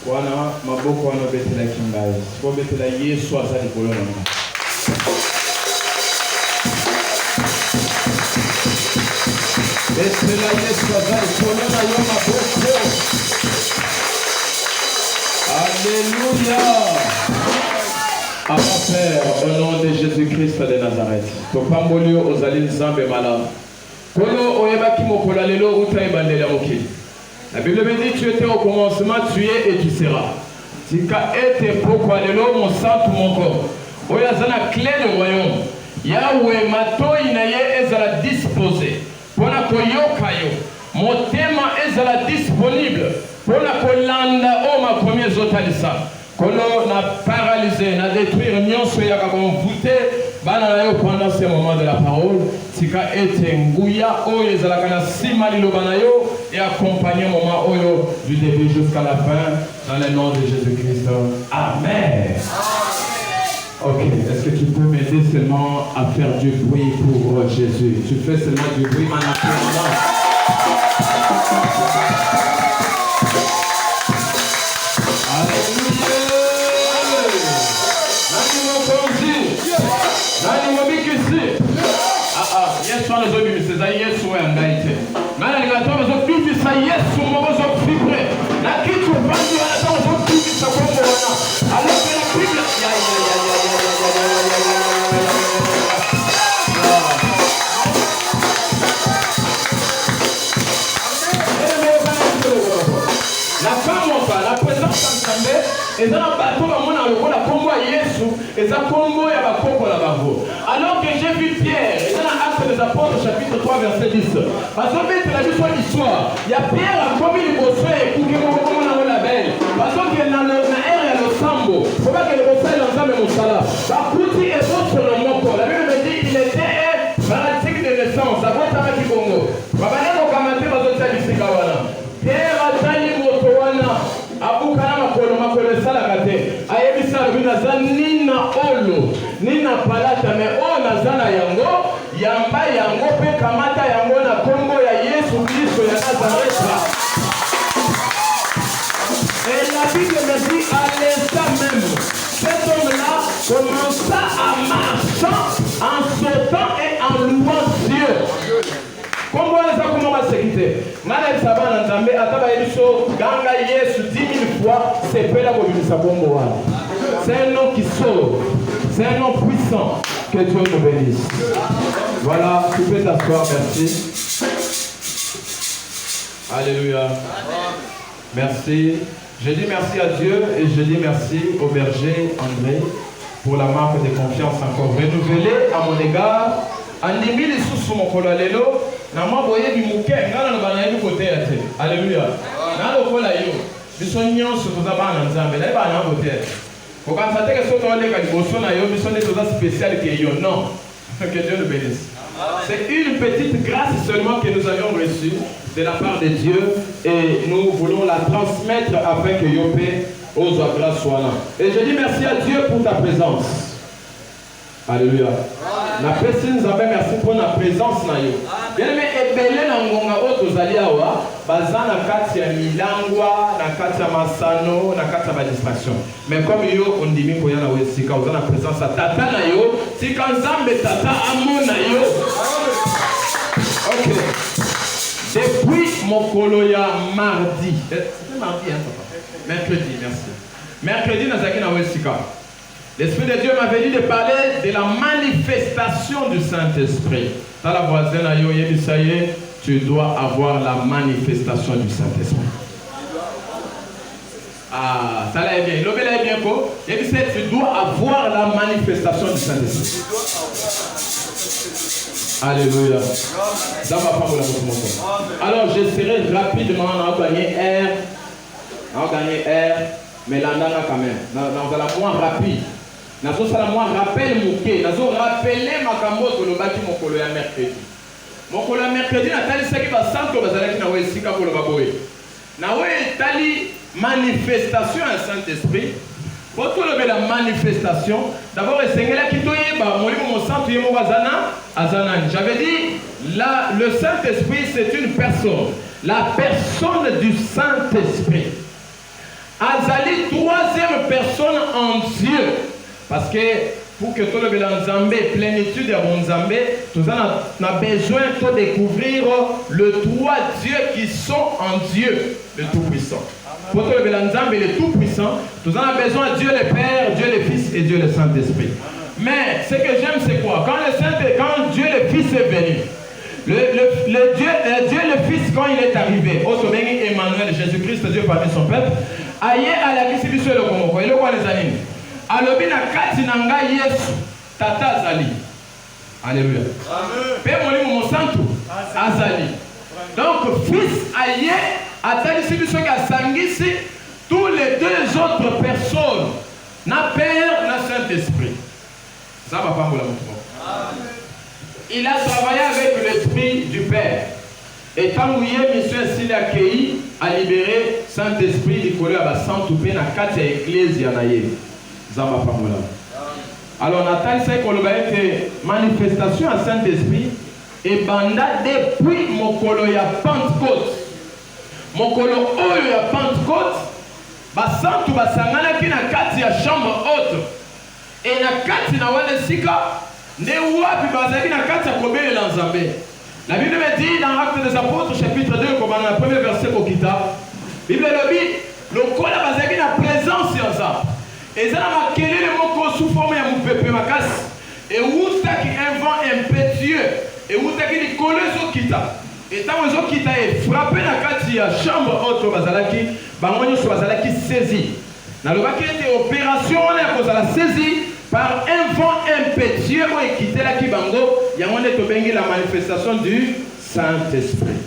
wana maboko wana betela kingai ko betela Yesu azali kolona betela Yesu azali kolona yo maboko. Alléluia. Abba Père, au nom de Jésus-Christ de Nazareth, topambolio ozali nzambe malamu kolo oyebaki mokolo lelo utaibandela mokili. La Bible me dit tu étais au commencement, tu es et tu seras. Tika ete pourquoi lelo mon sang tout mon corps. Oya zana clé du royaume. Yahweh matoi na ye ezala disposé. Pona koyoka yo. Motema ezala disponible. Pona kolanda o ma premier zotalisa. Kono na paralysé, na détruire nyonso ya kakonvoûter bana na yo pendant ce moment de la parole. Tika ete nguya oyo ezalaka na sima liloba na yo et accompagner moment oyo du début jusqu'à la fin dans le nom de Jésus-Christ. Amen. Ok, est-ce que tu peux m'aider seulement à faire du bruit pour Jésus? Tu fais seulement du bruit en applaudissant. Yesu anazobimisa Yesu yangaite. Maana nikatoa zobimisa Yesu mwozo fibre. Na kitu bandi wanatoa zobimisa kwa Bwana. Alafu na Biblia la présence d'Ensemble et dans le bateau la combo à Yesu et ça combo ya ba combo la bango. Alors que j'ai vu Pierre et dans l'Acte des Apôtres chapitre 3 verset 10. Parce que la l'histoire, il y a Pierre a commis le bossé et pour que mon la belle. Parce que dans le air il y a le sambo. Faut pas que le bossé l'ensemble mon sala. La pouti est sur le moko. La Bible me dit il était paralytique de naissance. Ça va être qui bongo. Babane ko kamate bazotia bisika wana. Pierre a tani moto wana. Abukana makolo salakate ayebisa bina za nina olo nina palata me ona zana yango yamba yango pe kamata yango na kombo ya Yesu Kristo ya Nazareth. Et la Bible me dit à l'instant même cet homme-là commença à marcher en sautant et en louant Dieu. Comment les a comment sécurité? Malgré ça va n'entendre ataba ebiso ganga Yesu 10 000 fois c'est pas la sa bombe. C'est un nom qui sauve, c'est un nom puissant. Que Dieu nous bénisse. Voilà, tu peux t'asseoir, merci. Alléluia. Merci. Je dis merci à Dieu et je dis merci au berger André pour la marque de confiance encore renouvelée à mon égard. Andimi les sous mon colonelo. Na mwa boye bimuke ngana na bana yebi côté ate. Alléluia. Na lokola yo. Biso nyonso toza bana nzambe. Na bana côté. Ko kanza teke soto ole ka liboso na yo biso ne toza spécial que yo. Non. Que Dieu nous bénisse. C'est une petite grâce seulement que nous avions reçue de la part de Dieu et nous voulons la transmettre afin que yo paix aux grâce soit là. Et je dis merci à Dieu pour ta présence. Alléluia. La personne nous avait merci pour la présence na yo. Bien aimé ebele na ngonga oto zali awa bazana kati ya milangwa na kati ya masano na kati ya distraction. Mais comme yo ondimi ko yana wesika ozana présence à tata na yo, tika nzambe tata amona yo. OK. Depuis mokolo ya mardi. C'était mardi hein papa. Mercredi, merci. Mercredi nazaki na wesika. L'Esprit de Dieu m'avait dit de parler de la manifestation du Saint-Esprit. Dans la voisine, tu dois avoir la manifestation du Saint-Esprit. Ah, ça l'a bien. L'obéla est bien quoi? Tu dois avoir la manifestation du Saint-Esprit. Alléluia. Alors, je serai rapidement, on a gagné air, mais là, quand même. Dans la moins rapide. Nazo sala moi rappel muke nazo rappeler makambo to lobaki mokolo ya mercredi. Mokolo ya mercredi na tali saki ba santo bazalaki na wesika ko loba boye. Na we tali manifestation à Saint-Esprit. Pour tout le la manifestation, d'abord esengela ki toyeba molimo mo santo yemo bazana azana. J'avais dit là le Saint-Esprit c'est une personne, la personne du Saint-Esprit. Azali troisième personne en Dieu. Parce que pour que tout le monde plénitude de mon Nzambé, nous avons besoin de découvrir les trois dieux qui sont en Dieu, le Tout-Puissant. Pour tout le monde le Tout-Puissant, nous avons besoin de Dieu le Père, Dieu le Fils et Dieu le Saint-Esprit. Mais ce que j'aime, c'est quoi? Quand Dieu le Fils est venu, Dieu le Fils, quand il est arrivé, au sommet Emmanuel, Jésus-Christ, Dieu parmi son peuple, aïe à la distribution de Komoko, il est quoi les amis? Alobi na kati na ngai Yesu tata azali. Alléluia. Pe molimo mosantu azali. Donc fils aye atalisi biso ka sangisi tous les deux autres personnes na Père na Saint-Esprit. Ça va pas moula moto. Il a travaillé avec l'esprit du Père. Et tant que monsieur s'il a accueilli à libérer Saint-Esprit du collègue à Saint-Toupé na kati ya église ya naye. Alors, Nathan, c'est qu'on a été manifestation à Saint-Esprit et banda depuis mon colo ya Pentecôte. Mon colo oyo ya Pentecôte, basantu basangana ki na kati ya chambre haute. Et na kati na wane sika, ne wapi bazaki na kati ya kobele na Nzambe. La Bible me dit dans Actes des Apôtres, chapitre 2, comme dans le premier verset Kokita, Bible le dit, le kola bazaki na présence ya Nzambe. Et ça m'a quel est le mot qu'on sous forme à mon peuple makas et où t'as qui un vent impétueux et où t'as qui les collés au kita et tant que kita est frappé la kati à chambre haute bazalaki bangonyo sur bazalaki saisi na le bac était opération on est à cause de la saisie par un vent impétueux ou quitté la kibango ya on est au bengi la manifestation du Saint-Esprit.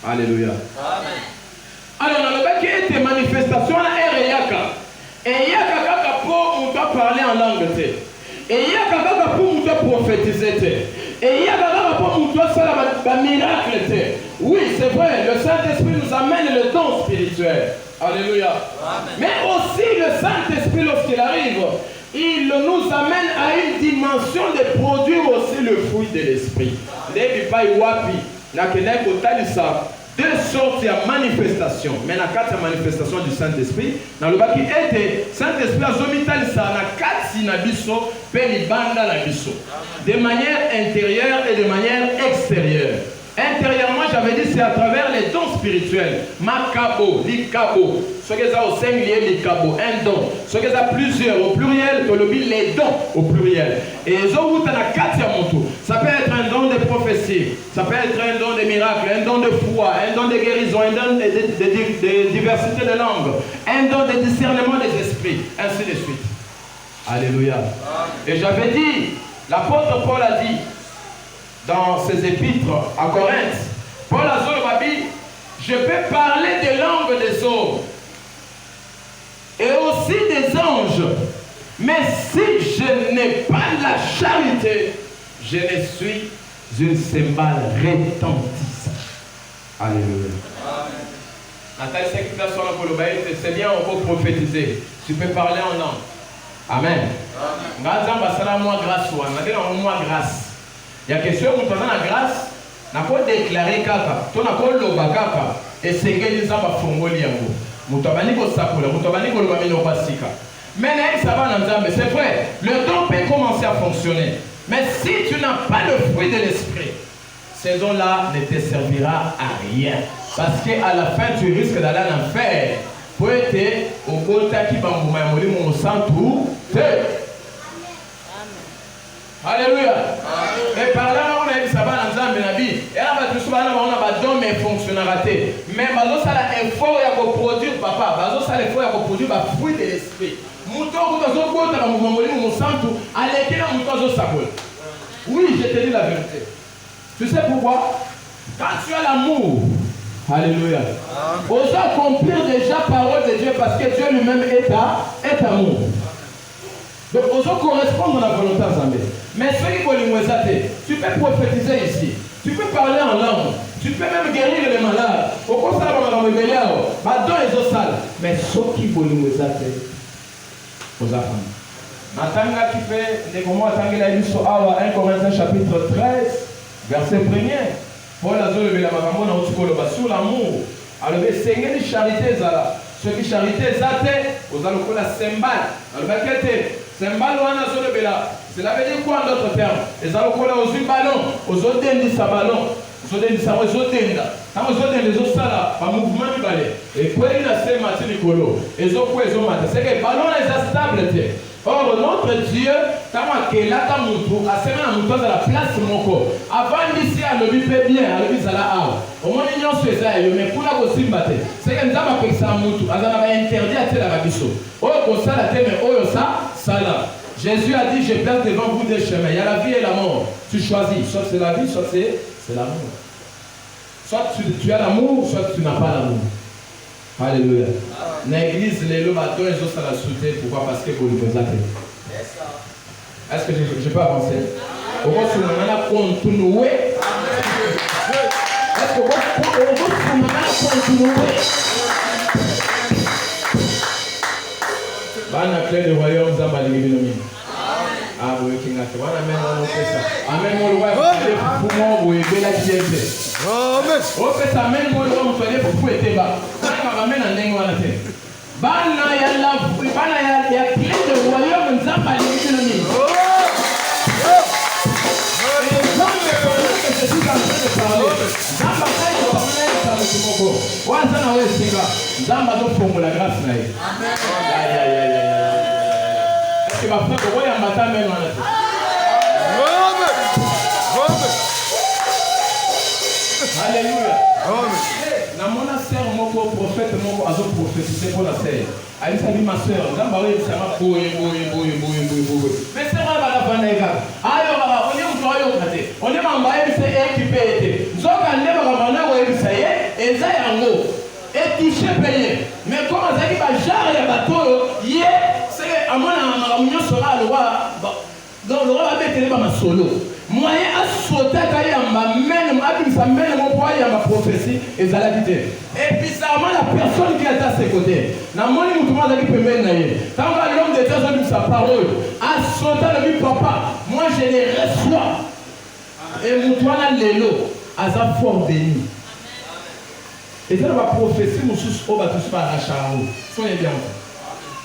Alléluia. Amen. Alors dans le bac était manifestation à Ereyaka. Et il y a quelqu'un pour nous parler en langue. Et il y a quelqu'un pour nous prophétiser. Et il y a quelqu'un pour nous faire un miracle. Oui, c'est vrai, le Saint-Esprit nous amène le don spirituel. Alléluia. Amen. Mais aussi le Saint-Esprit, lorsqu'il arrive, il nous amène à une dimension de produire aussi le fruit de l'Esprit. Deux sortes de manifestations. Mais dans quatre manifestations du Saint-Esprit, dans le bas qui était, Saint-Esprit a zomital ça, na quatre sinabiso, pelibanda la biso. De manière intérieure et de manière extérieure. Intérieurement, j'avais dit, c'est à travers les dons spirituels. Makabo, likabo. Ce qui est au singulier, likabo, un don. Ce qui est à plusieurs, au pluriel, les dons au pluriel. Et les autres, ça peut être un don de prophétie, ça peut être un don de miracle, un don de foi, un don de guérison, un don de diversité de langues, un don de discernement des esprits, ainsi de suite. Alléluia. Et j'avais dit, l'apôtre Paul a dit, dans ses épîtres à Corinthe, Paul a dit, je peux parler des langues des hommes et aussi des anges, mais si je n'ai pas la charité, je ne suis une cymbale retentissante. Alléluia. C'est bien, on peut prophétiser. Tu peux parler en langue. Amen. Grâce. Il y a question où tu as la grâce, tu as déclaré kaka, tu as loba kaka, et c'est que les gens vont fongoli yango. Mutabani ko sakula, mutabani ko lobami no basika. Mais ça va dans Nzambe, c'est vrai, le don peut commencer à fonctionner. Mais si tu n'as pas le fruit de l'esprit, ces dons-là ne te servira à rien. Parce qu'à la fin, tu risques d'aller en enfer. Pour être au côté qui va mourir mon sang tout. Alléluia. Et par là, on a dit ça va dans Nzambe na vie. Et là, on a don mais fonctionnera. Mais bazo ça la effort ya ko produire papa, bazo ça l'effort ya ko produire ba fruit de l'esprit. Muto ko zo ko ta mo moli mo santu, alekela muto zo sabol. Oui, je te dis la vérité. Tu sais pourquoi? Quand tu as l'amour, alléluia. Ose accomplir déjà la parole de Dieu parce que Dieu lui-même est amour. Donc, ose correspondre à la volonté de Zambé. Mais ceux qui veulent tu peux prophétiser ici. Tu peux parler en langue. Tu peux même guérir les malades. Au contraire, on va me mêler. Mais ceux qui veulent aux enfants. Natanga qui fait, comment attendre la liste à 1 Corinthiens chapitre 13, verset 1er. Paul a dit, le sur l'amour. Alors, le Seigneur de charité, Ce qui charité zate, aux allocaux la sembal, dans le baquette, sembal ou un azole bela. Cela veut dire quoi en d'autres termes? Les allocaux là aux ballons, aux odènes sa ballon, aux odènes sa odènes. Quand aux odènes les autres là, par mouvement du balai. Et quoi il a ces matins Nicolo? Et autres quoi ils ont matin? C'est que les ballons les instables. Or, notre Dieu, quand il a à la place de mon corps, avant d'ici à le vivre bien, à le vivre à la haut. Au moins, il y a un sujet, mais pour la aussi battre. C'est que nous avons fait ça, nous avons interdit à la babisso. Oh, comme ça, la terre, mais oh, ça là. Jésus a dit, je place devant vous des chemins. Il y a la vie et la mort. Tu choisis. Soit c'est la vie, soit c'est l'amour. Soit tu as l'amour, soit tu n'as pas l'amour. Alléluia. L'église, les lots, ils ont ça la sauter. Pourquoi? Parce que vous le faites. Est-ce que je peux avancer? Au moins, si on a continué. Est-ce que vous continuer? Bana clé du royaume Zamba Libinomi. Ah, oui, qui n'a pas la même ça. Amen, mon roi, pour moi, vous avez la pièce. Amen. Au fait, amen, mon roi, vous allez pour être bas. Amen, en langue. Bana ya clé du royaume Zamba Libinomi. Je suis en train de parler. Zamba Zamba doit former la grâce. Est-ce que ma frère, pourquoi il y a un matin même Alléluia. Na mona sœur moko prophète moko azo prophétiser pour la sœur. Aïe salut ma sœur. Zamba oui ça m'a boye. Mais c'est vrai la vanega. Ayo baba on est mtoyo kate. On est mambaye c'est équipé. Zoka ndeba bana we bisaye eza yango. Et touché payé. Mais comment ça qui va jarre ya bato yé c'est à mon amunion sera le roi. Donc le roi va mettre ma solo. Moyen à sauter à ma mène, sa mène, mon poids, il y a ma prophétie, et ça l'a dit. Et bizarrement, la personne qui est à ses côtés, n'a pas dit que peut mener. Quand l'homme de Dieu a dit sa parole, à sauter le but, papa, moi je les reçois. Et mon toit là, l'élo, à sa forme béni. Et ça, la prophétie, mon sous, on va tous pas arracher à vous. Soyez bien.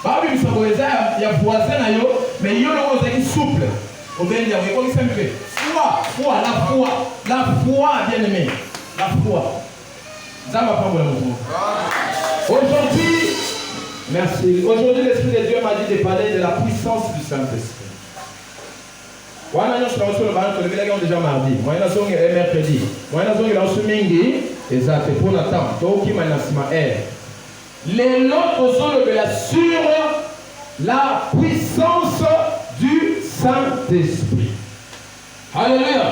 Bah oui, il y a voisin, mais il y a un souple. Au bien dire, oui, c'est mieux. La foi, bien aimé. La foi. Ça va pas mon aujourd'hui, merci. Aujourd'hui, l'Esprit de Dieu m'a dit de parler de la puissance du Saint-Esprit. Moi, je suis sur le banc, je l'ai déjà mardi. Moi, je suis mercredi. Moi, je suis reçu mingi. Exact. Pour Nathan. Donc, il m'a dit, les lots sont sur la puissance du Saint-Esprit. Alléluia.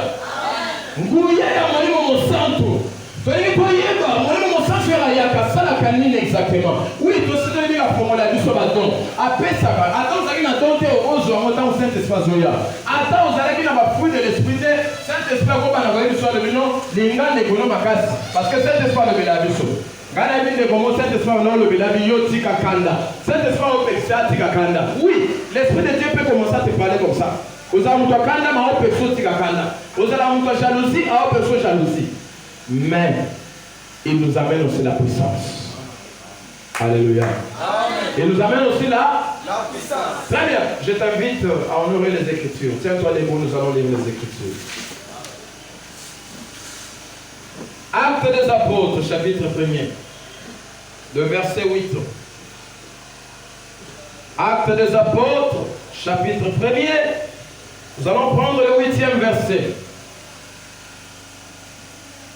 Ngouya ya mwalimu mosantu. Feli koyeba mwalimu mosantu ya kasala kanini exactement. Oui, to se donner la formule du sobaton. Apesa ba. Attends ça qui n'a tenté au ozo en temps Saint-Esprit zoya. Attends ça qui n'a pas fruit de l'esprit de Saint-Esprit ko bana koyebi so le bino linga ne kono makasi parce que Saint-Esprit le bela biso. Gana bi de comment Saint-Esprit non le bela bi yo tika kanda. Saint-Esprit au pexia tika kanda. Oui, l'esprit de Dieu peut commencer à te parler comme ça. Vous avez un kanda, mais on peut faire tika kanda. Vous avez une jalousie, on peut faire jalousie. Mais il nous amène aussi la puissance. Alléluia. Amen. Il nous amène aussi la puissance. Très bien. Je t'invite à honorer les Écritures. Tiens-toi les mots, nous allons lire les Écritures. Actes des Apôtres, chapitre 1er, le verset 8. Actes des Apôtres, chapitre 1er. Nous allons prendre le 8e verset.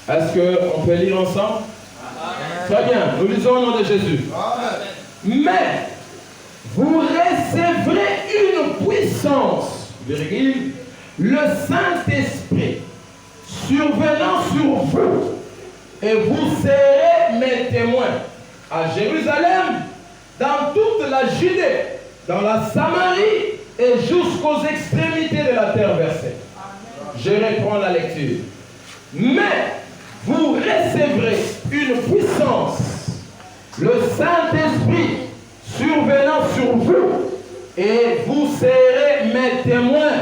Est-ce qu'on peut lire ensemble? Amen. Très bien, nous lisons au nom de Jésus. Amen. Mais vous recevrez une puissance, virgule, le Saint-Esprit survenant sur vous, et vous serez mes témoins à Jérusalem, dans toute la Judée, dans la Samarie et jusqu'aux extrémités de la terre versée. Je reprends la lecture. Mais vous recevrez une puissance, le Saint-Esprit survenant sur vous, et vous serez mes témoins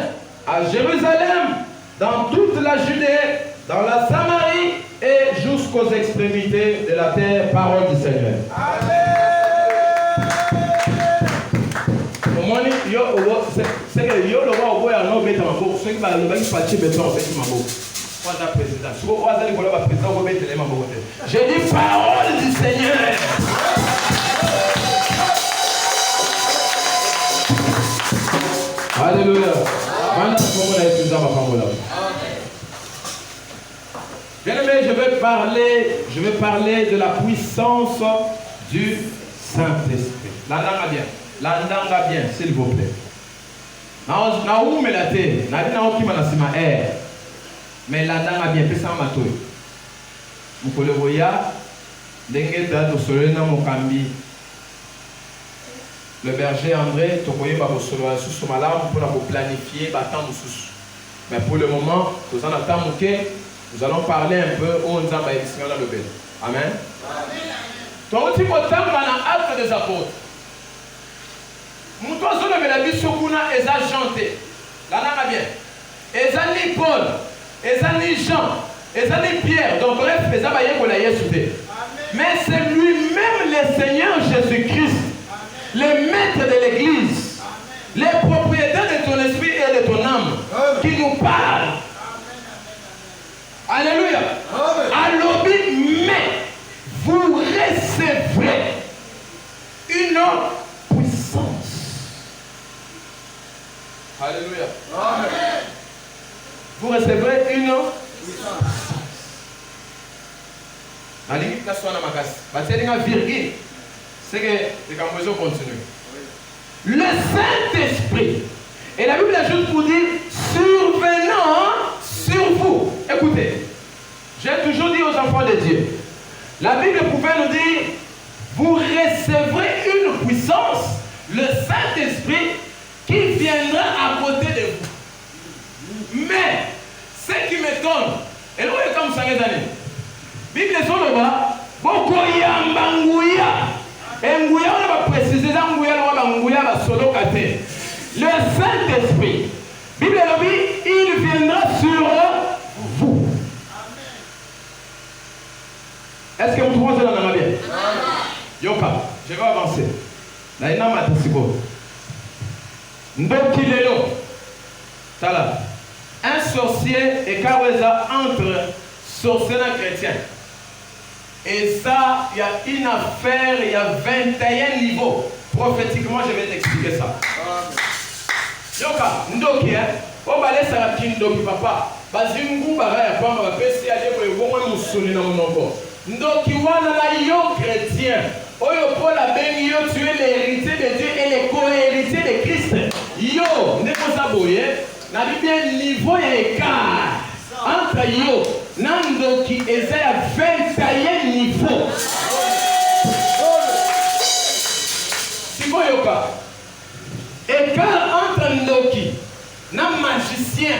à Jérusalem, dans toute la Judée, dans la Samarie et jusqu'aux extrémités de la terre. Parole du Seigneur. Amen. c'est que yo le roi au bout, il y a un autre maboko. Ceux qui va le parti béton, c'est qui maboko. Trois président. Si vous croisez le président, vous mettez les maboko. J'ai dit parole du Seigneur. Alléluia. Bien-aimé, je vais parler de la puissance du Saint-Esprit. L'andanga bien, s'il vous plaît. Mais l'andanga bien, pesa matoy. Mukole voya, ndenge dato solena mokambi. Le berger André, tokoye ba bosolo sous malam pour planifier ba temps sous. Mais pour le moment, nous allons parler un peu où on a le bel. Amen. Donc, si vous avez acte des apôtres, nous avons la vie sur kuna et chanté. Là, on a bien. Et ça ni Paul, et ça ni Jean, et ça ni Pierre. Donc, bref, les abayens qu'on a yéchouté. Mais c'est lui-même le Seigneur Jésus-Christ, le maître de l'Église, le propriétaire de ton esprit et de ton âme, qui nous parle. Alléluia. Alors, mais vous recevrez une puissance. Alléluia. Amen. Vous recevrez une puissance. C'est que les Cambodgiens continuent. Le Saint-Esprit. Et la Bible ajoute pour dire survenant sur vous. Écoutez, j'ai toujours dit aux enfants de Dieu, la Bible pouvait nous dire, vous recevrez une puissance, le Saint-Esprit, qui viendra à côté de vous. Mais, ce qui m'étonne, et nous, comme ça, les années, Bible est sur le bas, beaucoup y et Ngouya, on va préciser, le Saint-Esprit, Bible dit, il viendra sur vous. Est-ce que vous trouvez ça dans la Bible? Yoka, je vais avancer. Naïna Matasibo. Ndokilelo. Tala. Un sorcier est carrément entre sorcier et chrétien. Et ça, il y a une affaire, il y a 21 niveaux. Prophétiquement, je vais t'expliquer ça. Yoka, Ndoki, hein? On va laisser la Ndoki, papa. Bazingu, Baraya, Pamba, Pessi, Alebo, et Woma, Moussouni, dans mon nom. Ndoki, wana la yo chrétien. Oyo, Paul a béni, yo, tu es l'héritier de Dieu et le co-héritier de Christ. Yo, ne pas s'aboyer. N'a dit bien niveau et écart. Entre yo, Nandoki, et ça, 21 niveaux. Yoka. Écart entre Ndoki, un magicien.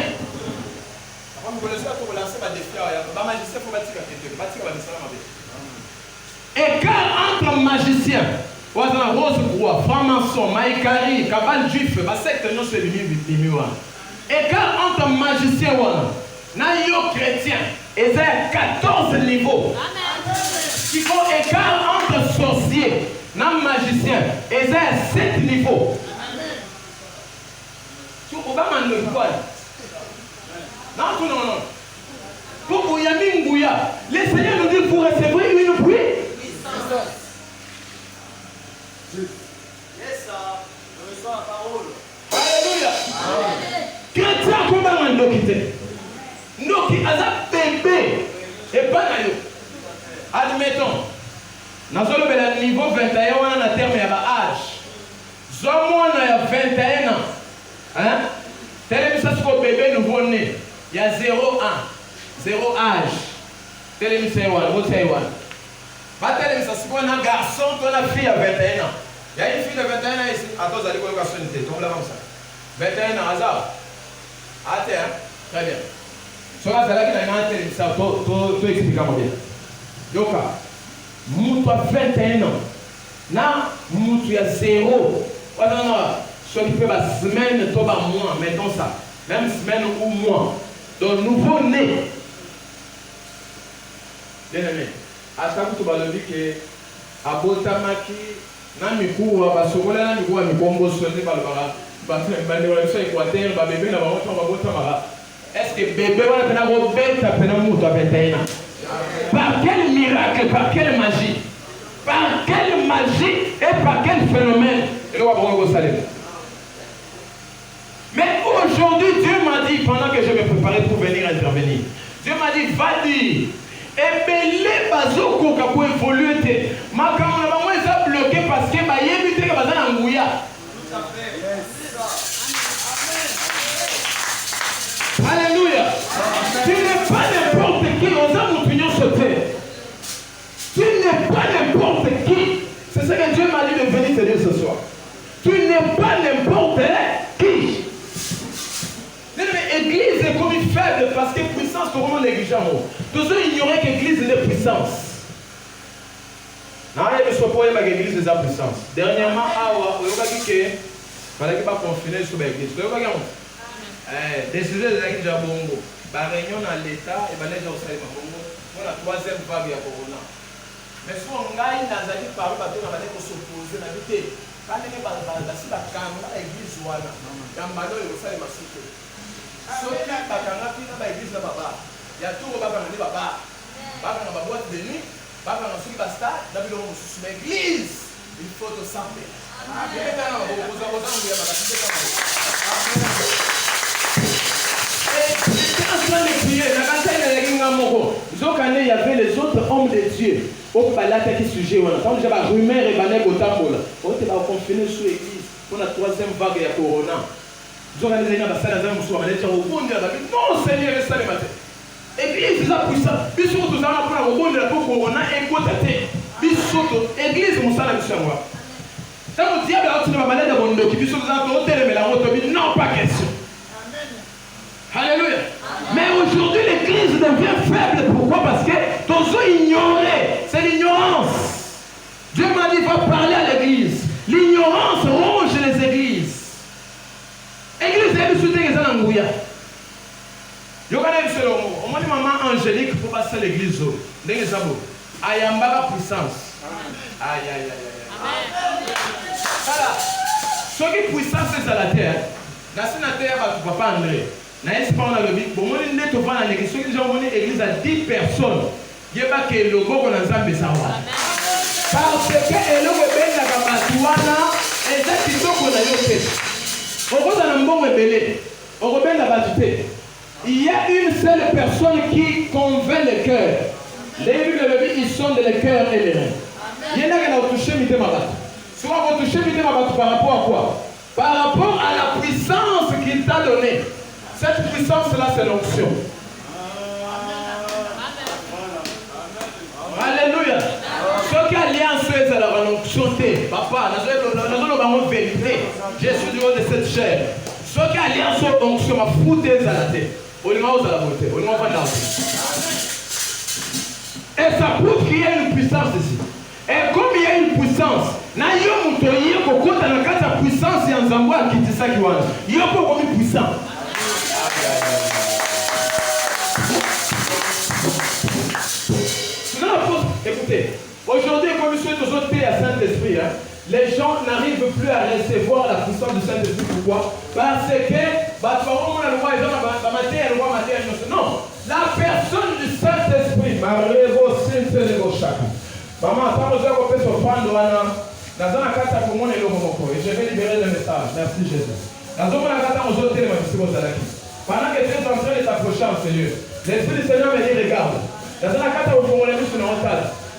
Écart entre magicien. Rose Roi, franc-maçon, maïkari, cabal juif, secte non c'est l'imiwa. Écart entre magicien et chrétien. Et c'est 14 niveaux. Il faut écart entre sorcier. Non magicien, et c'est 7 niveaux. Tu peux pas m'en voir. Non. Pour Bouyami Ngouya, le Seigneur nous dit pour recevoir une puissance. Yes, ça. Je reçois la parole. Alléluia. Chrétien, comment on doit quitter? Nous qui avons bébé et pas d'ailleurs. Admettons. Dans le niveau 21, on a un terme à l'âge. Zomo, on a 21 ans. Hein? Tel ça, c'est bébé nouveau-né. Il y a 0 ans. 0 âge. Tel c'est un garçon, une fille à 21 ans. Il y a une fille de 21 ans ici. Attends, vous allez voir la sonneté. Tombe là comme ça. 21 ans, hasard. Attends, hein? Très bien. Sur la salle, il y a un tel, ça, tout explique-moi bien. Yoka. Moutou a 21 ans. Là, Moutou a 0. Non. Ce qui fait la semaine, toi, mois, mettons ça. Même semaine ou mois. Donc, nouveau-né. Bien aimé. À chaque fois, tu vas le dire que Abotamaki, Namikou, Basokola, Namikou, Mikombo, Sonné, Balbara, Est-ce que bébé par quel miracle, par quelle magie? Par quelle magie et par quel phénomène? Mais aujourd'hui, Dieu m'a dit, pendant que je me préparais pour venir intervenir, Dieu m'a dit, va dire, et les bazooka pour évoluer. Ma caméra est bloquée parce que ma yébité est en Gouya. Alléluia. Tu n'es pas n'importe qui, on a mon pignon sauté. Tu n'es pas n'importe qui. C'est ce que Dieu m'a dit de venir te dire ce soir. Tu n'es pas n'importe qui. L'église est comme une faible parce que puissance est vraiment négligeable. Tous ceux ignoraient que l'église est de puissance. Non, il ne faut pas que l'église est de puissance. Dernièrement, il fallait pas confiner sur l'église. Décider de l'église de Bongo. La réunion dans l'État et les gens pour la troisième vague de Corona. Mais si on gagne dans la vie par le on va s'opposer à l'habité. Quand on est dans l'église, il y a un malheur et ça, il va sauter. Soki bakanga pina ba église na baba ya tout baba na baba baba na boîte de nuit baba na soki basta na bilo mosusu ba église il faut te sambe amen na boza boza ngya bakatite kama et quand on est prié na kantene ya kinga moko zokane il y avait les autres hommes de Dieu au balata qui sujet wana quand j'ai ba rumeur et bané botambola on te va confiner sur l'église pour la troisième vague ya corona. Non, Seigneur, c'est le matin. Église est puissante. Bisous, nous allons prendre au bon de la peau pour on a écouté. Bisous, église, nous allons faire moi. Quand le diable a obtenu ma malade de mon dos, qui bisous, nous allons ôter mais la honte, non, pas question. Alléluia. Mais aujourd'hui, l'église devient faible. Pourquoi? Parce que tous ignorés. C'est l'ignorance. Dieu m'a dit, va parler à l'église. L'ignorance ronge les églises. Église est soutenu que ça n'engouille. Je connais ce mot. On m'a dit maman Angélique pour passer l'église. N'est-ce pas? Ayamba puissance. Aïe aïe aïe aïe. Voilà. Ce qui puissance c'est à la terre. Dans la terre, papa André. N'est-ce pas on a le but? Bon, on est net au vent à l'église. Ceux qui déjà ont l'église à 10 personnes. Il n'y a pas que le logo qu'on a en Bessawa. Parce que le logo est bien la Gamatuana et c'est plutôt qu'on a eu fait. Il y a une seule personne qui convainc le cœur. Les élus de l'Église, ils sont de le cœur et les reins. Il y en a qui ont touché Mité Mabat. Souvent, on touché Mité Mabat par rapport à quoi? Par rapport à la puissance qu'il t'a donnée. Cette puissance-là, c'est l'onction. Alléluia. Ce qui alliance c'est la l'onction. Papa, nous avons vérité. Je suis du haut de cette chair. Ce qui alliance l'onction m'a foutu à la tête. On est à la beauté. On est à la et ça prouve qu'il y a une puissance ici. Et comme il y a une puissance, na yo mutoyi ko kota na kata puissance ya nzambo akitisa kiwana. Yo ko comme puissant. Écoutez, aujourd'hui, comme je suis toujours paix à Saint-Esprit, les gens n'arrivent plus à recevoir la puissance du Saint-Esprit. Pourquoi? Parce que non, la personne du Saint-Esprit, maman, quand vous avez fait prendre et je vais libérer le message. Merci Jésus. Pendant que Dieu est en train de s'approcher en Seigneur, l'Esprit du Seigneur me dit regarde. Dans la carte au Congo, les muscles sont en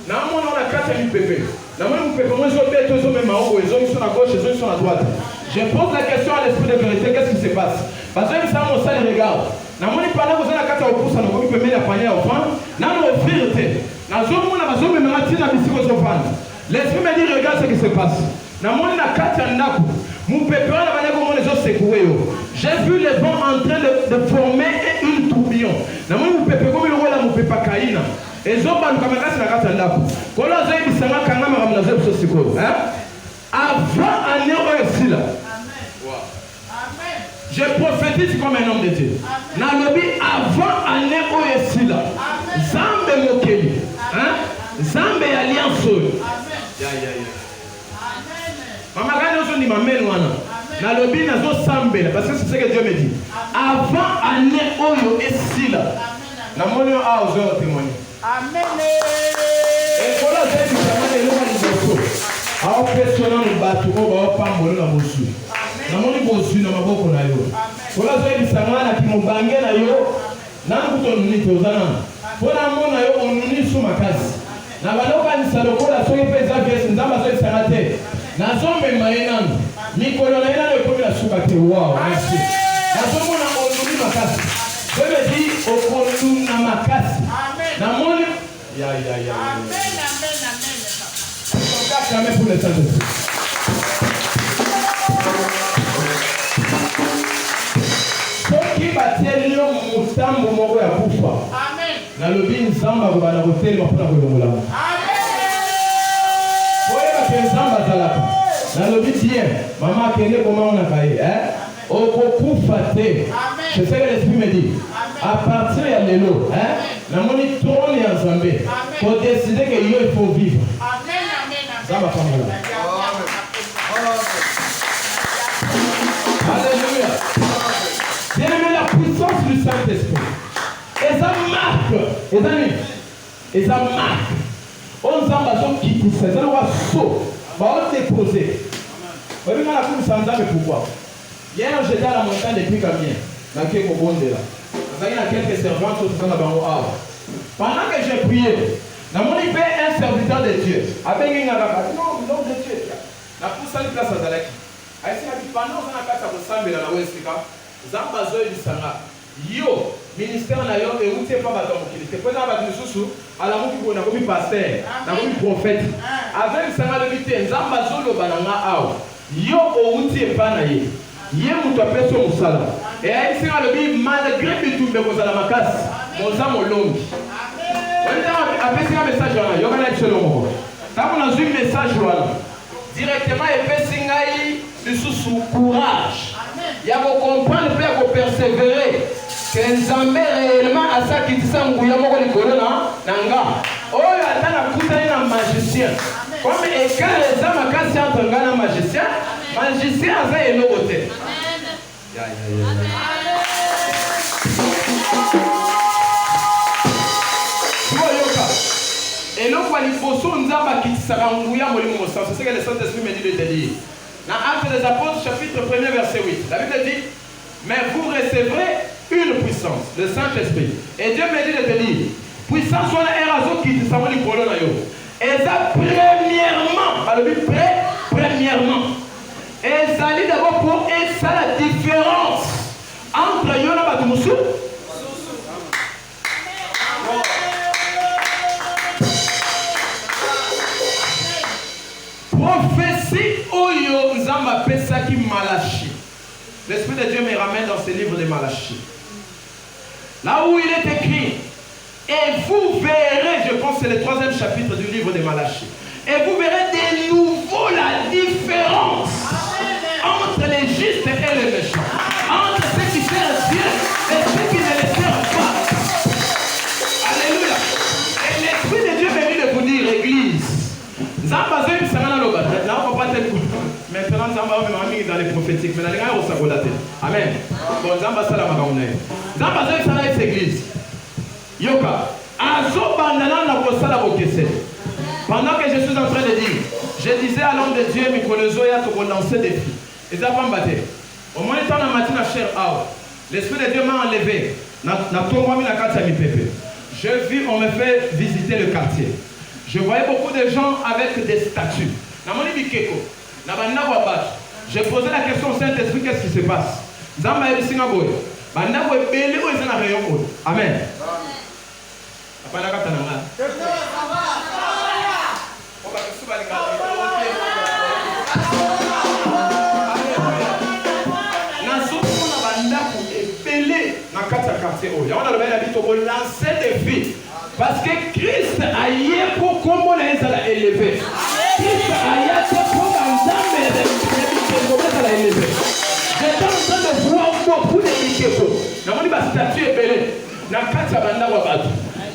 on a 4 000 pépés. Dans mon pépé, moi je vais tous mes mains, ils sont à gauche, ils sont à droite. Je pose la question à l'esprit de vérité, qu'est-ce qui se passe? Parce que ça, mon salle regarde. Dans mon pendant que vous avez la carte au pouce, on peut mettre la panier au fond. Dans nos vérités, dans le monde, on a besoin de me retirer la musique au fond. L'esprit me dit regarde ce qui se passe. Dans mon carte en naku, mon pépé, on a manière comment les gens secoués. J'ai vu les vents en train de former une tourbillon. Dans mon pépé, comme il roule à mon pépé caïna. Et zo ban comme ça na kata ndaku ko la zai bisanga kanga ma kamna zai so siko avant année oesila amen je prophétise comme un homme de Dieu na lobi avant année oesila zambe mokeli zambe alliance amen ya amen mama gani ozo ni mameno wana Nalobi nazo sambela parce que c'est ce que Dieu me dit. Avant année oyo esila. Na monyo a ozo témoigner. Amen. Et voilà c'est du travail de l'organisation. A opérationnel le bateau on va pas mourir na bosu. Na moni bosu na maboko na yo. Voilà c'est du samana ki mubange na yo. Na kuto nini tozana. Bona mona yo onuni suma kazi. Na baloka ni salokola soki peza vesi nzamba so isangate. Na zombe mayenano. Mikolo na ina le komi la suka te wow. Merci. Na zombe na onuni makasi. Je me dis au onuni na makasi. Na moni ya. Amen, amen, amen. On cache jamais pour le Saint-Esprit. Soki batelio mutambo moko ya kufa. Amen. Na lobi nzamba ko bana hôtel mapona ko longola. Amen. Oya ke nzamba zalaka. Na lobi bien, maman kende comment on a caillé, hein? Okufa te. C'est ce que l'esprit me dit. À partir de l'élo, hein? Na moni trône ya Nzambe. Pour décider que il faut vivre. Amen, amen, amen. Ça va pas mal. Alléluia. Bien aimé, la puissance du Saint-Esprit. Et ça marque. Et ça marque. On s'en va sur qui c'est. Ça va saut. Va on déposer. Vous voyez, on a pu s'en mais pourquoi? Hier, j'étais à la montagne depuis Camien. Dans quelques bondes là. Il y a quelques servantes qui sont là-bas. Pendant que j'ai prié, dans mon IP, un serviteur de Dieu. Avec un non, de Dieu. La pousse à la place à Zalek. Pendant qu'on a fait ça pour Sambe dans la Ouestika, Zambazo et Sanga. Yo, ministère na yo, et où tu n'es pas battu. Tu es pas battu sous à la mouki pour un pasteur, un prophète. Avec Sanga de Vité, Zambazo le banana ao. Yo, où tu n'es pas naïe. Yé moutou appelle son moussala. Et elle sera le bim malgré tout le moussala makas. Moussa molongi. On a appelé un message là. Yo va être selon moi. Quand on a vu un message là, directement il fait singaï de sous courage. Il y a vos comprendre, il faut persévérer. Que Nzambe réellement à ça qui dit ça ngouya moko likolo na nanga. Oyo atana kutani na magicien. Comme écart les âmes makasi entre ngana magicien. Magicien a fait un autre côté. Et donc, il faut que nous c'est ce que le Saint-Esprit me dit de te dire. Dans Actes des Apôtres, chapitre 1er, verset 8. La Bible dit, mais vous recevrez une puissance, le Saint-Esprit. Et Dieu me dit de te dire, puissance soit la raison qui te s'en va du polo. Et ça, premièrement, premièrement. Et ça dit d'abord pour et ça la différence entre Yona Batumusu. Prophétie Oyo Nzamba Pesaki Malachi. L'Esprit de Dieu me ramène dans ce livre de Malachi. Là où il est écrit, et vous verrez, je pense que c'est le 3e chapitre du livre de Malachi. Et vous verrez de nouveau la différence entre les justes et les méchants. Entre ceux qui servent Dieu et ceux qui ne les servent pas. Alléluia. Et l'Esprit de Dieu m'a dit de vous dire, Église. Maintenant, Zamba va me dans les prophétiques. Mais dans les gars, on s'en va. Amen. Bon, Zamba, ça la magamone. Zamba, ça la église. Yoka. Azo bandana na kosala bokese. Pendant que je suis en train de dire, je disais à l'homme de Dieu, Mikolezo, il y a tout lancer des filles. Et ça va me battre. Au moins, le temps de matin, l'Esprit de Dieu m'a enlevé. Je vis, on me fait visiter le quartier. Je voyais beaucoup de gens avec des statues. J'ai posé la question au Saint-Esprit, qu'est-ce qui se passe? Amen. lancer des vies. Parce que Christ a yé pour comment les a élevé. Christ a yé pour élevé. J'étais en train de voir beaucoup de Mikeko. La statue est belle.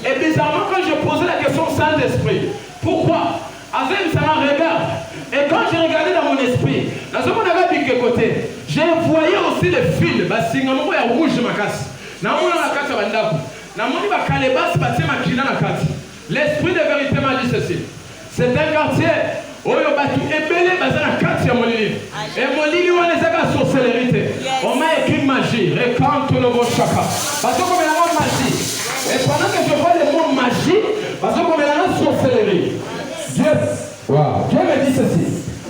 Et bizarrement, quand je posais la question au Saint-Esprit, pourquoi? Avec ça regarde. Et quand j'ai regardé dans mon esprit, dans ce qu'on avait mis côté, aussi les fils, basingamoko ya rouge makasi. Namona na kati bandako. Namoni ba kalebas batie makina na kati. L'esprit de vérité m'a dit ceci. C'est un quartier où il y a tout ébélé dans la carte de Molili. Et Molili, on les a sorcellerie. On m'a écrit magie. Récante le mot chaka. Parce qu'on met la magie. Et pendant que je vois le mot magie, parce qu'on met la sorcellerie. Dieu me dit ceci.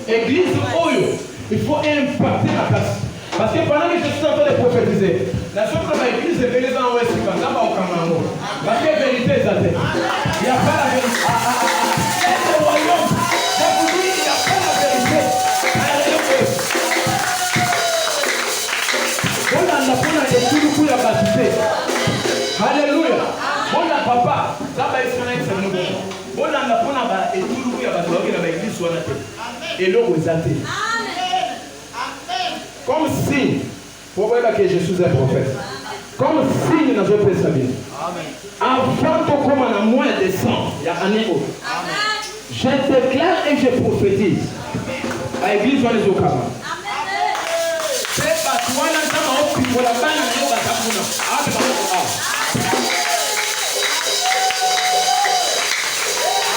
Église Oyo, il faut impacter la place. Parce que pendant que je suis en train de prophétiser, la seule chose l'église est venue dans l'ouest, parce que la vérité est athée. Il n'y a pas la vérité. C'est le royaume. Je vous dis, il n'y a pas la vérité. On a la bonne étude pour la baptisé. Alléluia. On a papa. Ça va être un excellent. On a la bonne étude pour la baptisé. L'église soit athée. Et l'eau est athée. Comme signe, pour voir que je suis un prophète. Comme signe dans notre Bible. Avant que comme en moins de 100, il y a un niveau. Je déclare et je prophétise. À l'église, on les au Kama. C'est parce qu'on a un pour la banane de Bakapuna.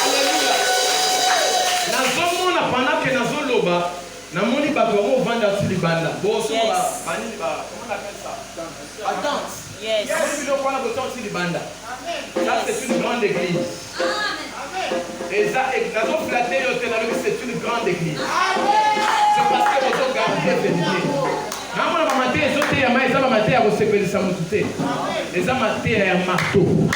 Alléluia. Nous avons pendant que nous avons l'oba. Namoni bakomo vanda silibanda. Boso ba manini ba comment on appelle ça? Attente. Yes. Namoni bilo kwa na boton silibanda. Ça c'est une grande église. Amen. Et ça nazo flatter yo te na c'est une grande église. C'est parce que boton garder vérité. Namona ba maté ezote ya mai za ba maté ya kosepelisa mutute. Eza maté ya marteau.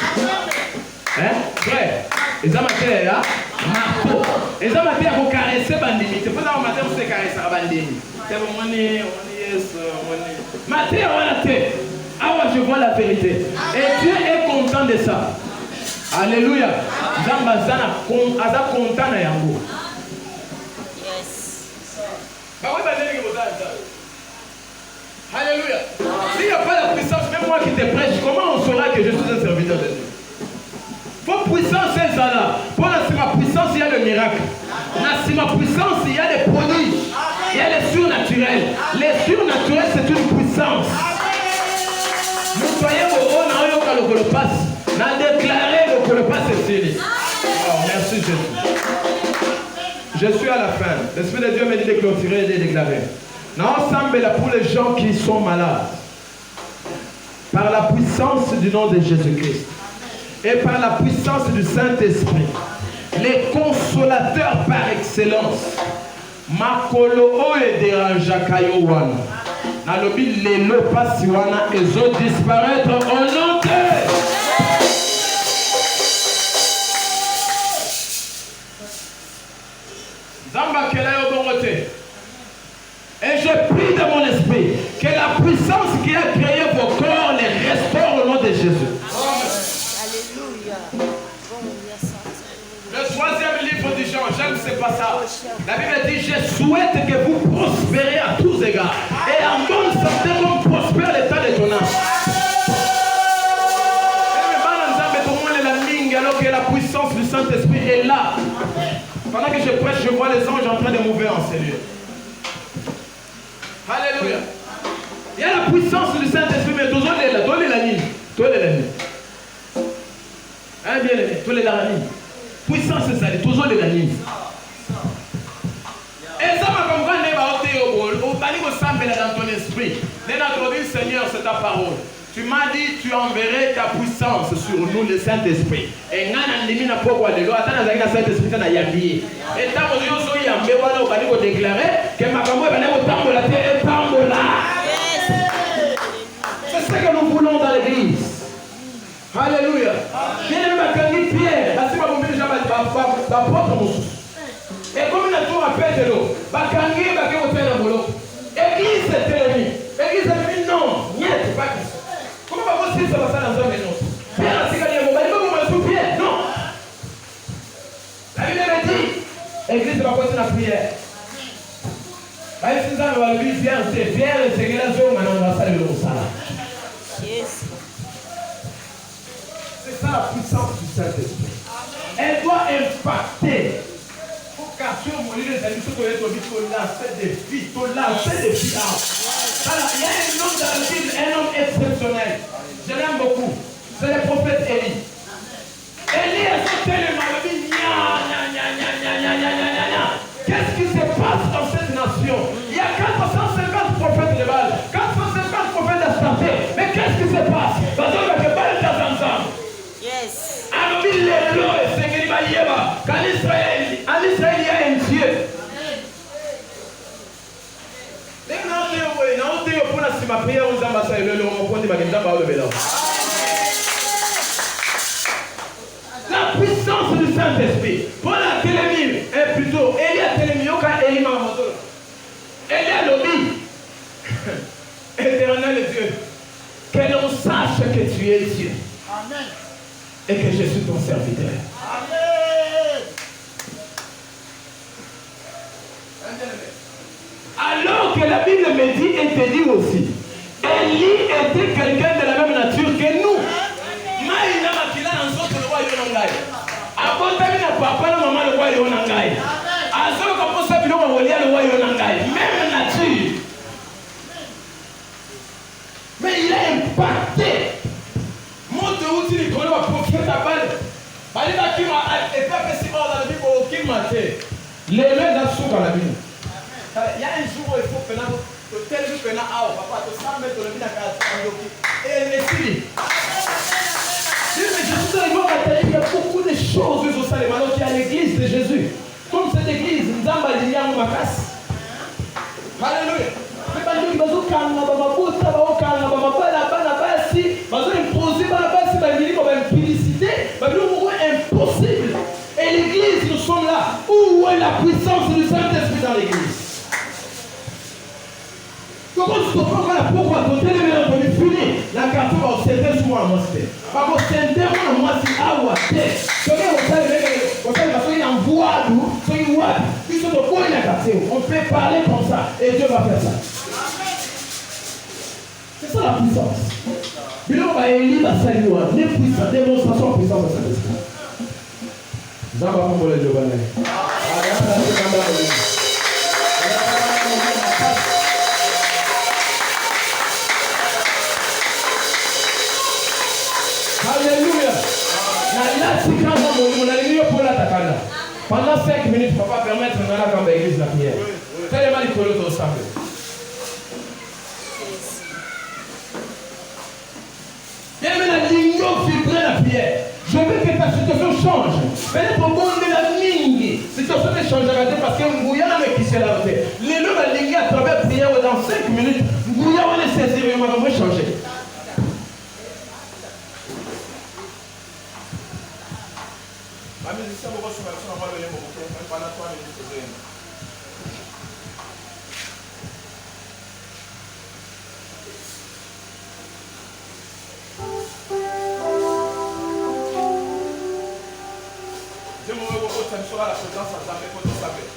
Hein? Vrai. Eza maté ya marteau. Et ça m'a dit à vous caresser bandini. C'est pas dans le matin où vous caresser à bandini. C'est bon, on est matin, on a fait. Ah ouais, je vois la vérité. Et Dieu est content de ça. Alléluia. Zambazana aza content na yango. Yes. Bah oui, bandini que vous avez. Alléluia. S'il n'y a pas la puissance, même moi qui te prêche, comment on saura que je suis un serviteur de Dieu? Pour puissance, c'est ça là. Pour la puissance, il y a le miracle. La puissance, il y a des prodiges. Il y a les surnaturels. Les surnaturels, c'est une puissance. Nous soyons au haut, nous le passe. Nous avons déclaré que le passe est fini. Oh, merci Jésus. Je suis à la fin. L'Esprit de Dieu m'a dit de clôturer et de déclarer. Nous ensemble là pour les gens qui sont malades. Par la puissance du nom de Jésus-Christ. Et par la puissance du Saint-Esprit, les consolateurs par excellence, Makolo et Derajakayo Wana, Nalobi Lelo Pasiwana et zo disparaître au nom de Zamba Kelayo Bongote. Et je prie de mon esprit que la puissance qui a créé vos corps les restaure au nom de Jésus. Le troisième livre du Jean, j'aime ce passage. La Bible dit, je souhaite que vous prospérez à tous égards. Et en bonne santé, comme prospère l'état de ton âme. Alors que la puissance du Saint-Esprit est là. Pendant que je prêche, je vois les anges en train de mouvoir en ces lieux. Alléluia. Il y a la puissance du Saint-Esprit, mais tous les là, tous les la nuit. Tous les la nuit. Hein, bien aimé, tous les la nuit. Puissance c'est ça, toujours les nuit. Et ça m'a compris, au bani au semble dans ton esprit. Notre dit, Seigneur, c'est ta parole. Tu m'as dit, tu enverrais ta puissance sur nous, le Saint-Esprit. Et nous avons dit, pourquoi de l'eau, attends, le Saint-Esprit n'a pas yambié. Et tant que nous sommes yambé, voilà, on va déclarer que ma campagne va aller au temple la terre et temple là. C'est ce que nous voulons dans l'église. Alléluia. Bien aimé, Pierre, la semaine où nous avons et comme il a tout rappelé de l'eau, Bakangi, Église est ennemie. Église est ennemie, non. Niet, pas Christ. Comment va-t-il se passer dans un maison? Pierre, c'est qu'il y a un Pierre. Non. La Bible dit, Église va passer la prière. Si nous avons lu Pierre, c'est Pierre, c'est que la zone, maintenant on va saluer le Salah. C'est ça la puissance du Saint-Esprit. Elle doit impacter. Il faut capturer mon lieu de Il y a un homme dans la Bible, un homme exceptionnel. Je l'aime beaucoup. C'est le prophète Élie. Élie a sauté le maladie. Qu'est-ce qui se passe dans cette nation? Il y a 450 prophètes de Baal, 450 prophètes d'Astarté. Mais qu'est-ce qui se passe? Parce que les Baal sont ensemble. Yes. Alors, il est là, c'est qu'il va y avoir. En Israël, il y a un Dieu. La puissance du Saint-Esprit. Pour la télémie, est plutôt, Elia télémie, Elia Mamoto. Elia Lobi. Éternel Dieu, que l'on sache que tu es Dieu. Amen. Et que je suis ton serviteur. Amen. Alors que la Bible me dit et te dit aussi, Élie était quelqu'un de la même nature que nous. Maïna makila na nzoto le roi yonangai. Abotami na papa na maman le roi yonangai. Azolo kaposa biloko wolia le roi yonangai. Même nature. Mais il a impacté. Monte outil le kolo wa prophète abal. Balina kima et peuple si dans la Bible au kimate. Les mains dans sous dans la Bible. Il y a un jour où il faut que nous tel jour que nous avons papa to 100 mètres de la Bible et les filles. Mais Jésus il y a beaucoup de choses au Salem alors qu'il y a l'église de Jésus. Comme cette église, nous avons dit à Makas. Alléluia. Mais pas nous nous calme baba bota ba calme baba bana basi, bazo imposer bana basi ba mili ba publicité, ba nous impossible. Et l'église nous sommes là où est la puissance du Saint-Esprit dans l'église. Comment tu comprends pourquoi ton téléphone est fini? La carte va observer sur moi, moi, c'est. Va observer moi, c'est à ou à tête. Tu veux observer parce qu'il envoie nous, c'est une voix. Puis sur le point, il a cassé. On peut parler comme ça et Dieu va faire ça. C'est ça la puissance. Puis là, on va élire la salut. Les puissances, démonstration de puissance de Saint-Esprit. Nous allons voir le Giovanni. Alléluia. Pendant 5 minutes, papa permettre de faire l'église la prière. Tellement il faut au samedi. Bien, mais la ligne vibrer la prière. Je veux que ta situation change. Mais pour bon de la ligne, situation ne changera pas parce que Ngouya n'a qui s'est lavé. Les loups la ligne à travers la prière dans 5 minutes, Ngouya va les saisir et on va changer. La musicien va se mettre sur la voie de l'hémo, même pendant 3 minutes. Je me vois au sein de la présence à Zambé pour tout savoir.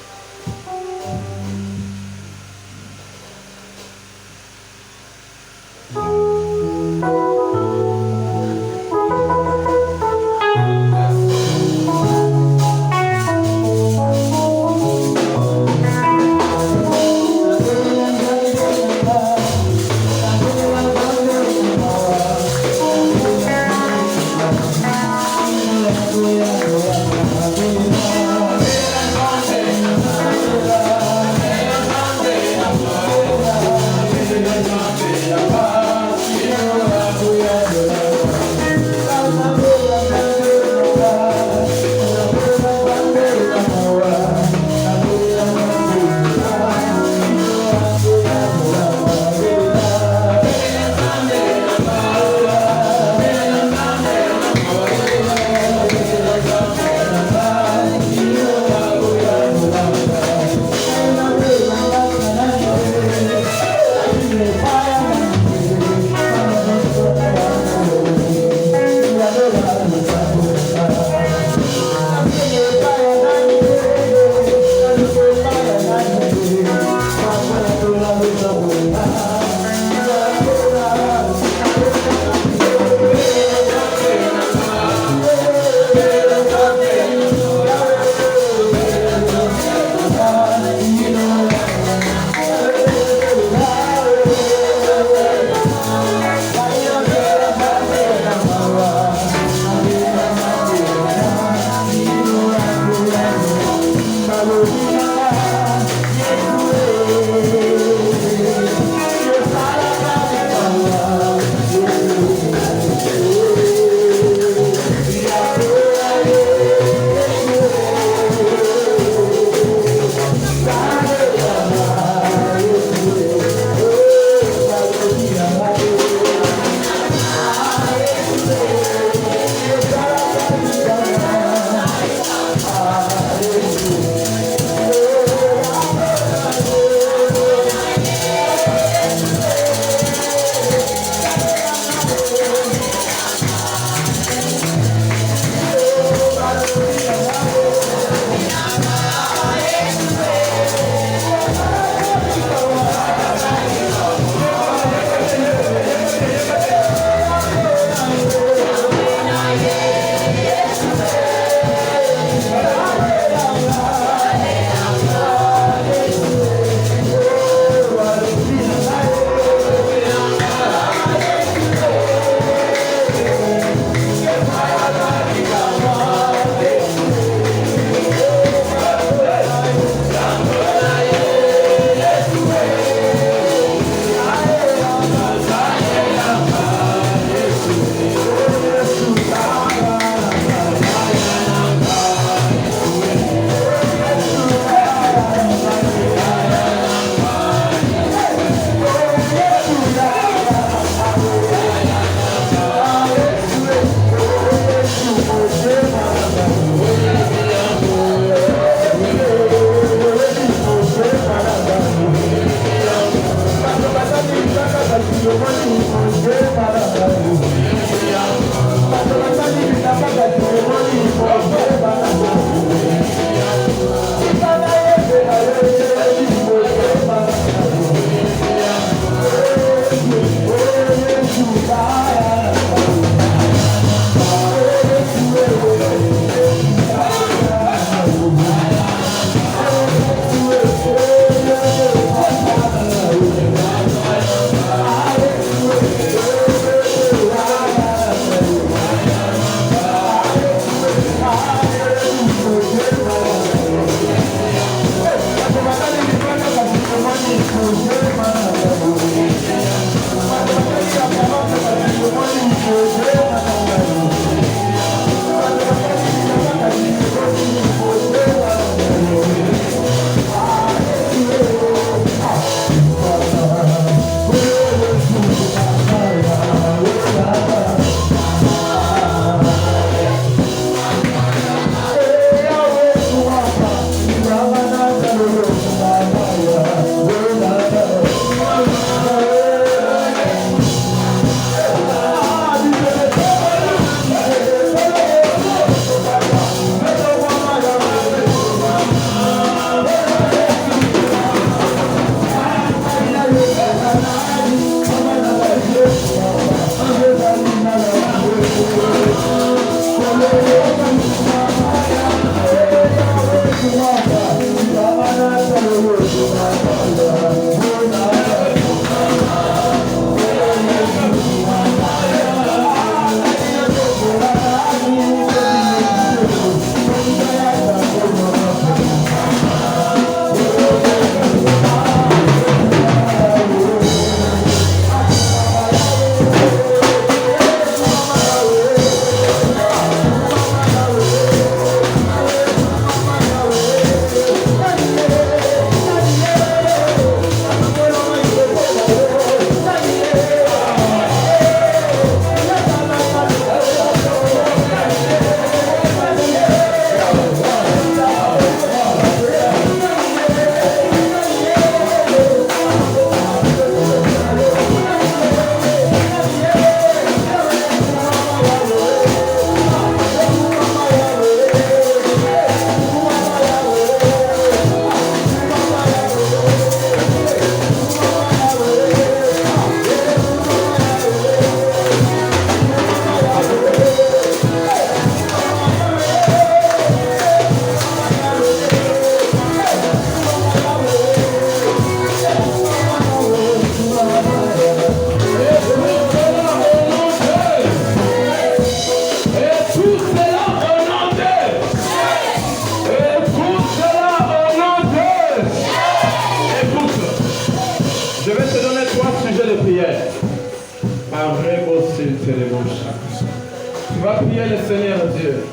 vas prier le Seigneur Dieu.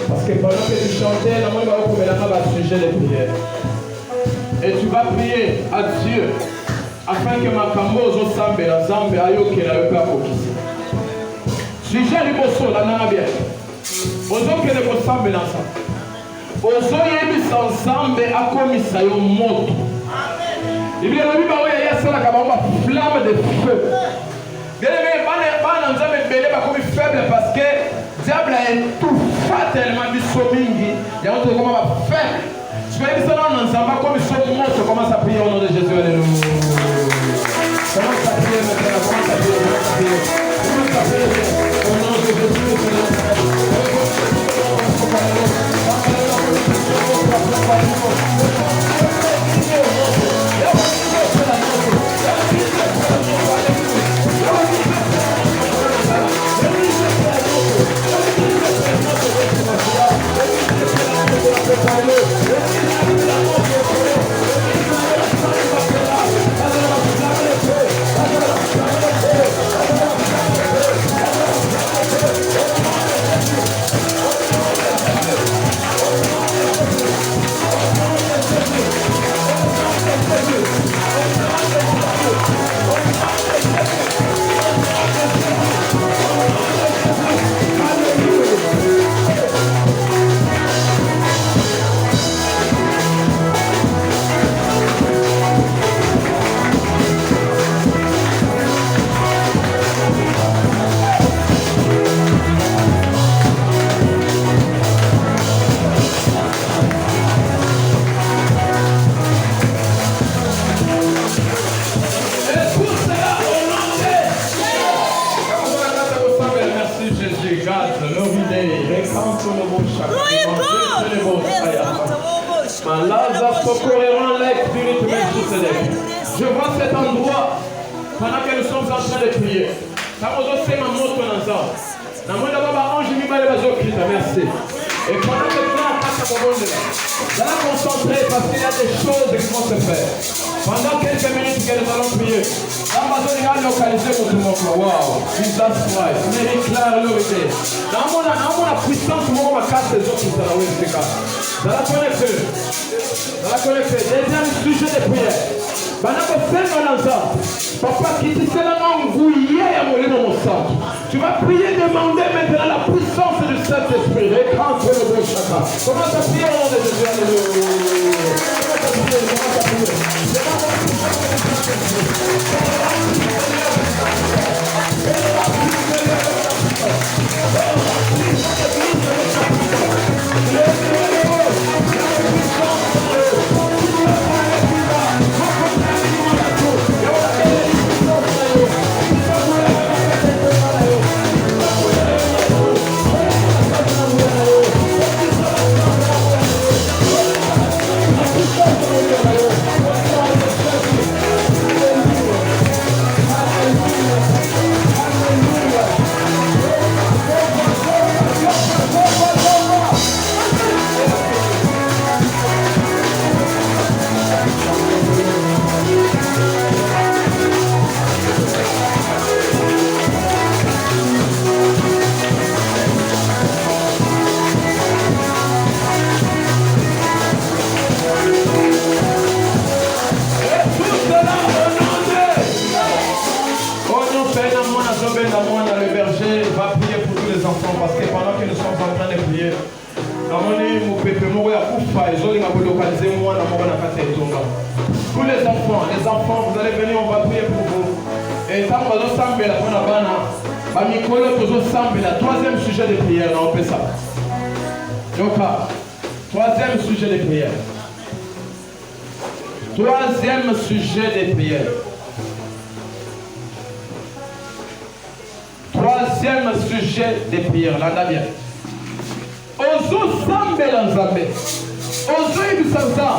Parce que pendant que tu chantais, la main va au sujet de prière. Et tu vas prier à Dieu afin que ma cambo zo sambe la zambe ayoke la yoka kokisi. Sujet liboso la nana bien. Ozo que le sambe la sa. Ozo yebi sans zambe akomisa yo moto. Il y a une flamme de feu. Bien aimé, on est faible parce que le diable a étouffé tellement de somingi. Il y a un truc comme faible. Tu peux dire ça dans un comme il commence à prier au nom de Jésus. Alléluia. Commence à prier maintenant. Commence à prier. Commence à prier. Au nom de Jésus. Je vois cet endroit pendant que nous sommes en train de prier. Merci. Et pendant que nous allons concentrer parce qu'il y a des choses qui vont se faire. Pendant quelques minutes que nous allons prier, l'ambassade va localiser votre monde. Wow, Jesus Christ, mais déclare l'orité. Dans la puissance, nous va casser les autres. Dans la connecter. Deuxième sujet de prière. Papa, qui dit c'est la engouillée à mon sang. Tu vas prier, demander maintenant la puissance du Saint-Esprit. Récante le bon chacun. Commence à prier au nom de Jésus. Alléluia. Commence à prier. Parce que pendant que nous sommes en train de prier, tous les enfants, vous allez venir, on va prier pour vous. Et tant que vous avez la troisième sujet de prière, on fait ça. Donc, troisième sujet de prière. Troisième sujet de prière. Troisième sujet de prière. Là, bien. Ozo sambela nzambe. Ozo ibisaza.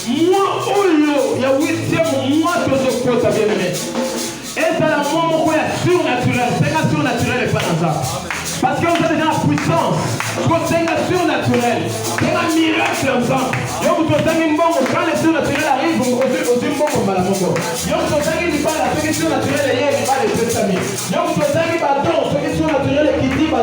Moi, oyo, ya 8e mois de ce côté, bien aimé. Et ça, la moment où il y a surnaturel. C'est un surnaturel et pas dans ça. Parce que vous êtes dans la puissance. C'est un surnaturel. C'est un miracle ensemble. Quand le surnaturel arrive, vous me posez aussi un bon malamoto. Quand le surnaturel est hier, il va les faire. Quand le surnaturel qui dit, il faut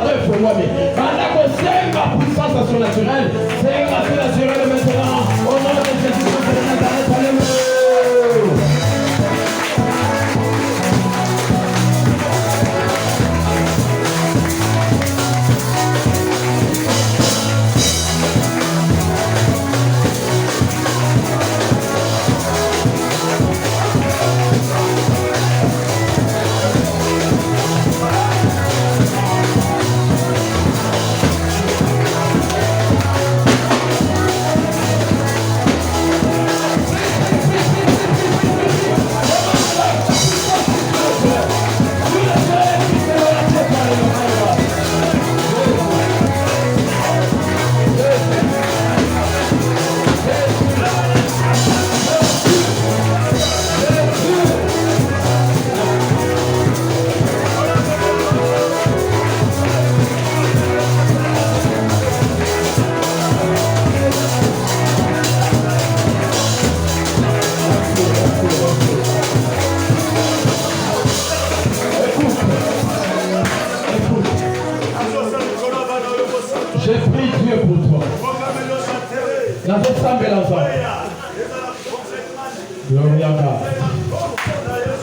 Glory to God.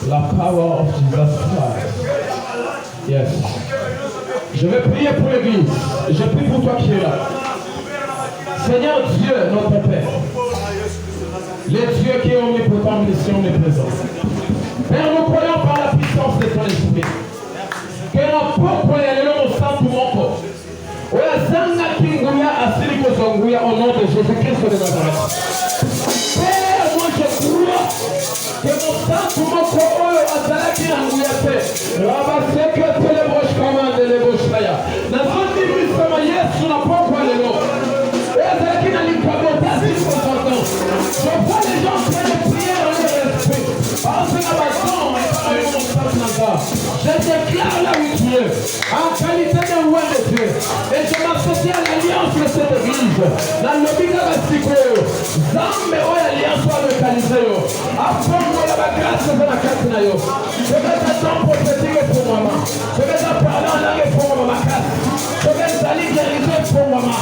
La power of Jesus Christ. Yes. Je vais prier pour l'église. Je prie pour toi qui es là. Seigneur Dieu, notre Père. Le Dieu qui est omnipotent, omniscient, omniprésent. Père, nous croyons par la puissance de ton esprit. Que notre peuple est le sang de mon corps. Au nom de Jésus-Christ de Nazareth. Père, moi je crois que mon sang de mon corps a salaki n'angouillate. Rabasek que les broches commandent les broches là. Dans son début, ça m'a yes sur la porte pour aller là. Et salaki n'a l'icabota 6%. Je vois les gens en train de prier dans leur esprit. Parce que la maison est pas eu mon sang de Nazareth. Je déclare là où tu es, en qualité de roi de Dieu. Et je m'associe à l'alliance de cette église. Dans le but de la psycho, Zambe ou l'alliance soit localisée. Après, moi, la grâce de la carte. Je vais t'attendre prophétique pour maman. Je vais t'en parler en langue pour maman. Je vais t'aller guérir pour maman.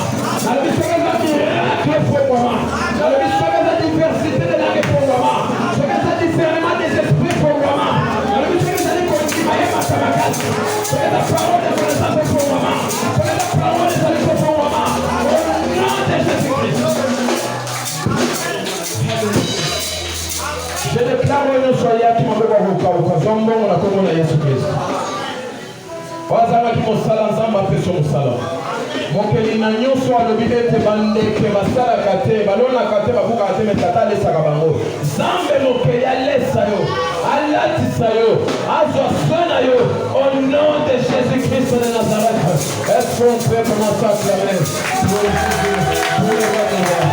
Dans le but de la miracle pour maman. Dans le but de la diversité de langue pour maman. Je vais t'aller discernement des esprits pour maman. Dans le but de la continuer ma camarade. Je vais la parole de connaissance pour maman. Je vais la parole de salut pour maman. Au nom de Jésus-Christ. Je déclare une soirée qui m'a fait voir au Zombo, on a commandé Jésus-Christ. Wazanga qui m'a salé, Zamba fait son salon. Mokeli na nyonso alobi ete bandeke basala kate balona kate babuka kate metata lesaka bango Zambe mokeli alesa yo alatisa yo azwa sona yo au nom de Jésus-Christ de Nazareth. Est-ce qu'on peut commencer à clamer pour le roi des rois?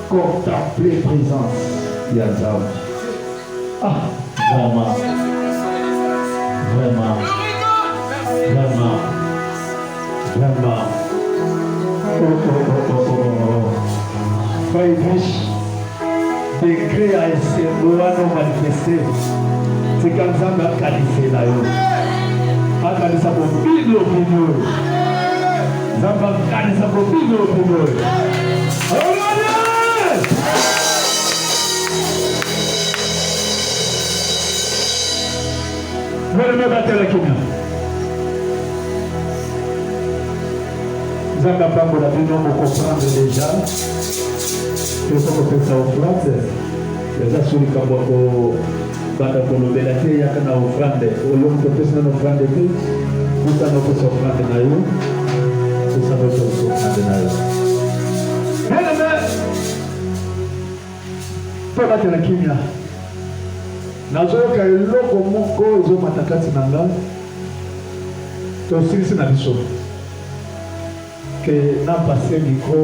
Contempler présence. Il y a ça. Ah. Vraiment. Vraiment. Vraiment. Vraiment. Frère Idriss, décret à essayer de nous manifester. C'est comme ça qu'on a qualifié là. On a qualifié pour bino. Zamba qualifié pour bino. Vous allez battre la Kenya. Zamba Bambo la bino pour comprendre déjà. Que ça peut faire offrande. Les assurer comme beaucoup. Bata kolobela te yaka na offrande oyo mtopesa na offrande te kusa no kusa offrande na yo kusa no kusa offrande na yo heleme toka tena kimia nazoyoka eloko moko ezomata kati na nga tosilisi na biso ke napase micro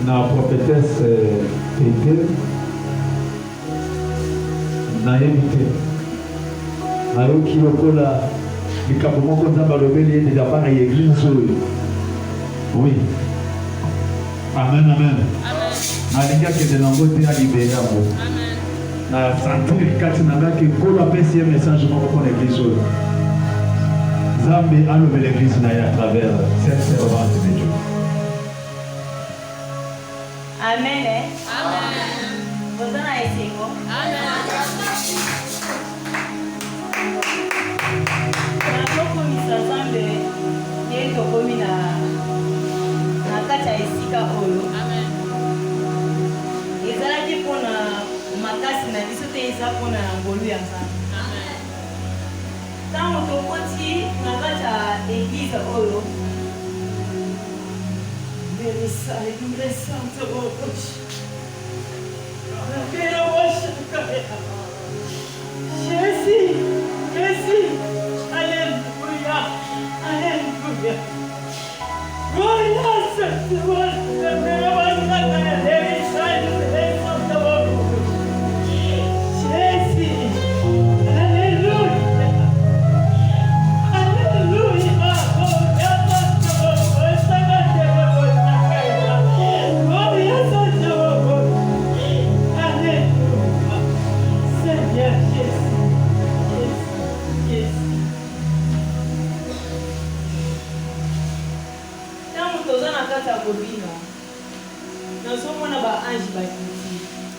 na prophétesse Pété nayebi te nayoki lokola likambo moko nzambe alobeli ye deja mpana ya eglise oyo oui amen nalingi akende nango te alibere yango na santiri kati na nga ke nkolo apesi ye message moko mpona eglise oyo nzambe alobela eglise na ye à travers cette servante de Dieu. Amen. Vous en avez essayé quoi? Tokomi na kati ya esika oyo ezalaki mpona makasi na biso te eza mpona ngolu ya Nzambe. Ntango tokoti na kati ya eglize oyo Jésus, alléluia.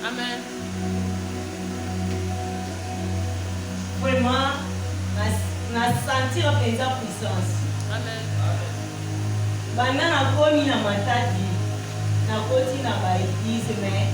Amen. Vraiment, na sentir la puissance. Amen. Bana na komi na matati, na koti na ba église mais